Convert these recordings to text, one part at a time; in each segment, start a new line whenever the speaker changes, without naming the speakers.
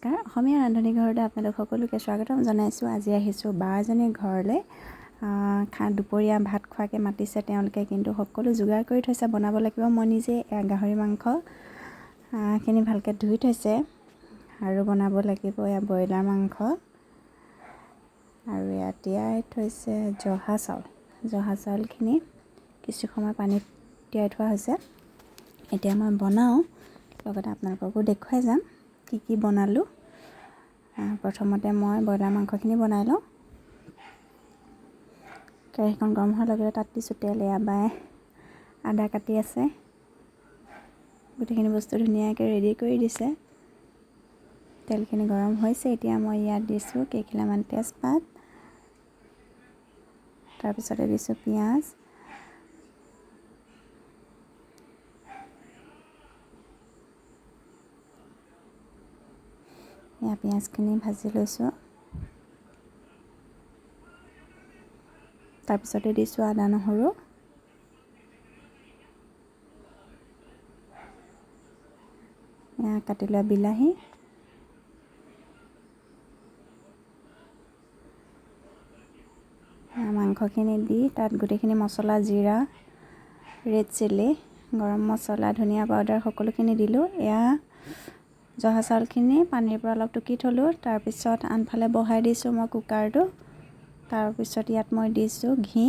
নমস্কাৰ, অসমীয়া ৰান্ধনি ঘৰলৈ আপোনালোক সকলোকে স্বাগতম জনাইছোঁ। আজি আহিছোঁ বা এজনীৰ ঘৰলৈ। দুপৰীয়া ভাত খোৱাকৈ মাতিছে তেওঁলোকে, কিন্তু সকলো যোগাৰ কৰি থৈছে, বনাব লাগিব। মই নিজে গাহৰি মাংস খিনি ভালকৈ ধুই থৈছে আৰু বনাব লাগিব। এয়া ব্ৰইলাৰ মাংস আৰু ইয়াত তিয়াই থৈছে জহা চাউলখিনি কিছু সময় পানীত তিয়াই থোৱা হৈছে। এতিয়া মই বনাওঁ, লগতে আপোনালোককো দেখুৱাই যাম কি বনালোঁ। প্ৰথমতে মই ব্ৰইলাৰ মাংসখিনি বনাই লওঁ। কেৰাহীখন গৰম হোৱাৰ লগে লগে তাত দিছোঁ তেল। এয়াবাই আদা কাটি আছে, গোটেইখিনি বস্তু ধুনীয়াকৈ ৰেডি কৰি দিছে। তেলখিনি গৰম হৈছে। এতিয়া মই ইয়াত দিছোঁ কেইখিলামান তেজপাত, তাৰপিছতে দিছোঁ পিঁয়াজ, পিঁয়াজখিনি ভাজি লৈছোঁ। তাৰপিছতে দিছোঁ আদা নহৰু, কাটি লোৱা বিলাহী, মাংসখিনি দি তাত গোটেইখিনি মছলা, জিৰা, ৰেড চিলি, গৰম মছলা, ধনিয়া পাউডাৰ সকলোখিনি দিলোঁ। এয়া জহা চাউলখিনি পানীৰ পৰা অলপ টুকি থলোঁ। তাৰপিছত আনফালে বহাই দিছোঁ মই কুকাৰটো। তাৰপিছত ইয়াত মই দিছোঁ ঘি,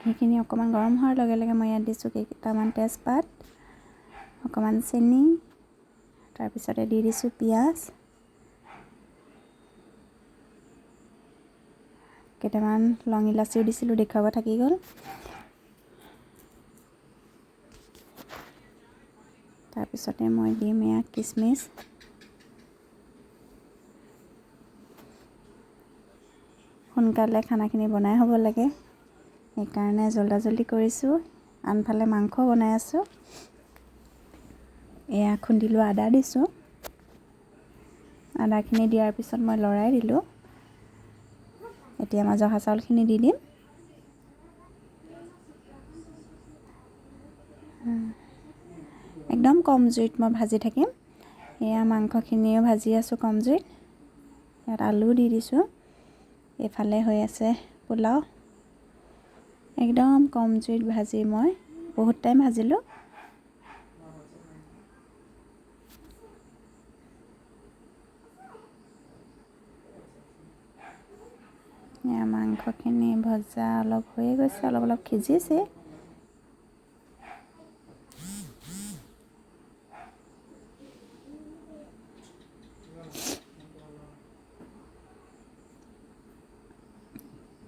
ঘিখিনি অকণমান গৰম হোৱাৰ লগে লগে মই ইয়াত দিছোঁ কেইটামান তেজপাত, অকণমান চেনি, তাৰপিছতে দি দিছোঁ পিঁয়াজ, কেইটামান লং ইলাচিও দিছিলোঁ, দেখুৱাব থাকি গ'ল। তাৰপিছতে মই দিম এয়া কিচমিচ, সোনকালে খানাখিনি বনাই হ'ব লাগে, সেইকাৰণে জল্দি কৰিছোঁ। আনফালে মাংস বনাই আছোঁ। এয়া খুন্দি লোৱা আদা দিছোঁ। আদাখিনি দিয়াৰ পিছত মই লৰাই দিলোঁ। এতিয়া মই জহা চাউলখিনি দি দিম। একদম কম জুইত মই ভাজি থাকিম। এয়া মাংসখিনিও ভাজি আছোঁ কম জুইত। ইয়াত আলু দি দিছোঁ। এইফালে হৈ আছে পোলাও। একদম কম জুইত ভাজি মই বহুত টাইম ভাজিলোঁ। এয়া মাংসখিনি ভজা অলপ হৈয়ে গৈছে, অলপ সিজিছে।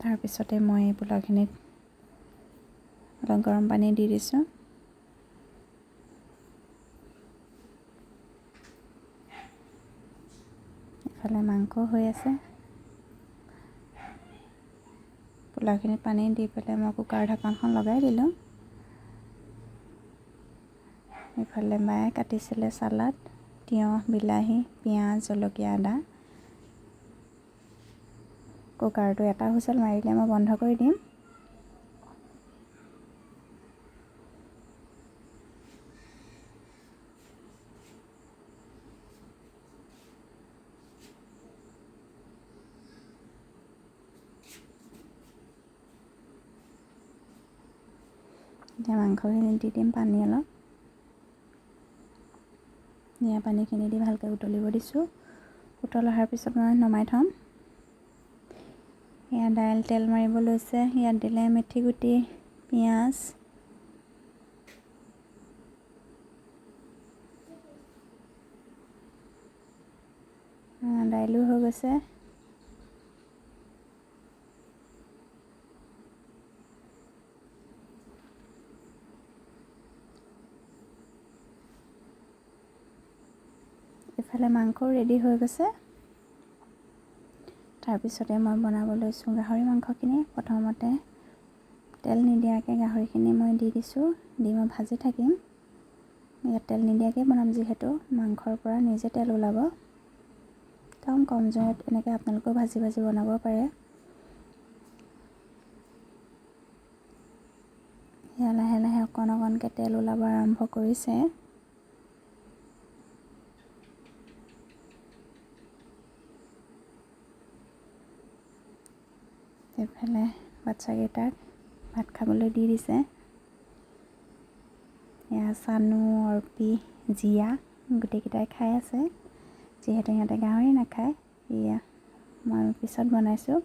তাৰপিছতে মই পোলাওখিনিত অলপ গৰম পানী দি দিছোঁ। ইফালে মাংস হৈ আছে। পোলাওখিনিত পানী দি পেলাই মই কুকাৰ ঢাকনখন লগাই দিলোঁ। ইফালে মায়ে কাটিছিলে চালাড, তিয়ঁহ, বিলাহী, পিঁয়াজ, জলকীয়া, আদা। কুকাৰটো এটা হুইচেল মাৰিলে মই বন্ধ কৰি দিম। এতিয়া মাংসখিনি দি দিম পানী অলপ। পানীখিনি দি ভালকৈ উতলিব দিছোঁ। উতল অহাৰ পিছত মই নমাই থ'ম। এয়া দাইল তেল মাৰিব লৈছে। ইয়াত দিলে মেথি গুটি, পিঁয়াজ, দাইলো হৈ গৈছে। ইফালে মাংসও ৰেডি হৈ গৈছে। তাৰপিছতে মই বনাব লৈছোঁ গাহৰি মাংসখিনি। প্ৰথমতে তেল নিদিয়াকৈ গাহৰিখিনি মই দি দিছোঁ। দি মই ভাজি থাকিম। ইয়াত তেল নিদিয়াকৈ বনাম, যিহেতু মাংসৰ পৰা নিজে তেল ওলাব। একদম কম জুইত এনেকৈ আপোনালোকেও ভাজি বনাব পাৰে। এয়া লাহে লাহে অকণ অকণমানকৈ তেল ওলাব আৰম্ভ কৰিছে। এইফালে বাচ্চাকেইটাক ভাত খাবলৈ দি দিছে। এয়া চানু, অৰ্পি, জিয়া গোটেইকেইটাই খাই আছে। যিহেতু সিহঁতে গাহৰি নাখায়, এয়া মই পিছত বনাইছোঁ।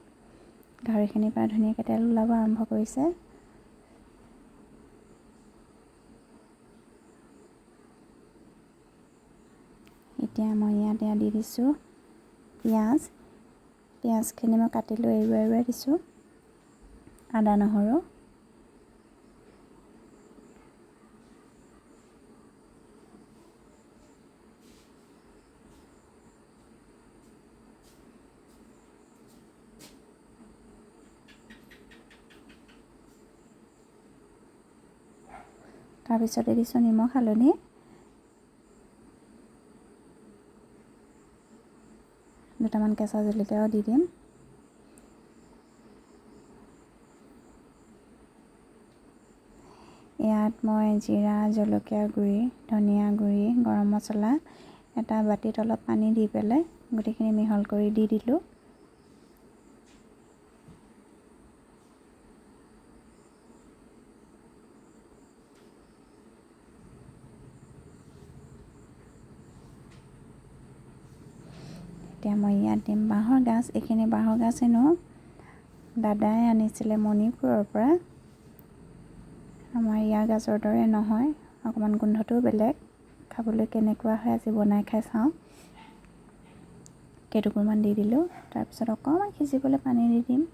গাহৰিখিনিৰ পৰা ধুনীয়াকৈ তেল ওলাব আৰম্ভ কৰিছে। এতিয়া মই ইয়াত দি দিছোঁ পিঁয়াজ। পিঁয়াজখিনি মই কাটি লৈ এৰুৱাই দিছোঁ। আদা, নহৰু, তাৰপিছতে দিছোঁ নিমখ, হালধি, দুটামান কেঁচা জলকীয়াও দি দিম। ইয়াত মই জিৰা, জলকীয়া গুড়ি, ধনিয়া গুড়ি, গৰম মছলা এটা বাতিত অলপ পানী দি পেলাই গোটেইখিনি মিহল কৰি দি দিলোঁ। এতিয়া মই ইয়াত দিম বাঁহৰ গাজ। এইখিনি বাঁহৰ গাজ হেনো দাদাই আনিছিলে মণিপুৰৰ পৰা। আমাৰ ইয়াৰ গাজৰ দৰে নহয়, অকণমান গোন্ধটোও বেলেগ। খাবলৈ কেনেকুৱা হয় আজি বনাই খাই চাওঁ। কেইটুকুৰমান দি দিলোঁ। তাৰপিছত অকণমান সিজিবলৈ পানী দি দিম।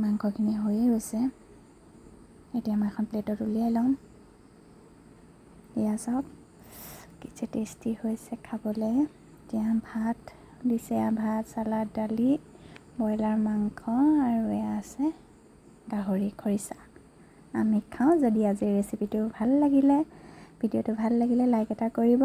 মাংসখিনি হৈয়ে গৈছে। এতিয়া মই এখন প্লেটত উলিয়াই ল'ম। এয়া চাওক কি যে টেষ্টি হৈছে খাবলৈ। এতিয়া ভাত দিছে, ভাত, চালাড, দালি, ব্ৰইলাৰ মাংস আৰু এয়া আছে গাহৰি খৰিচা। আমি খাওঁ। যদি আজিৰ ৰেচিপিটো ভাল লাগিলে, ভিডিঅ'টো ভাল লাগিলে লাইক এটা কৰিব।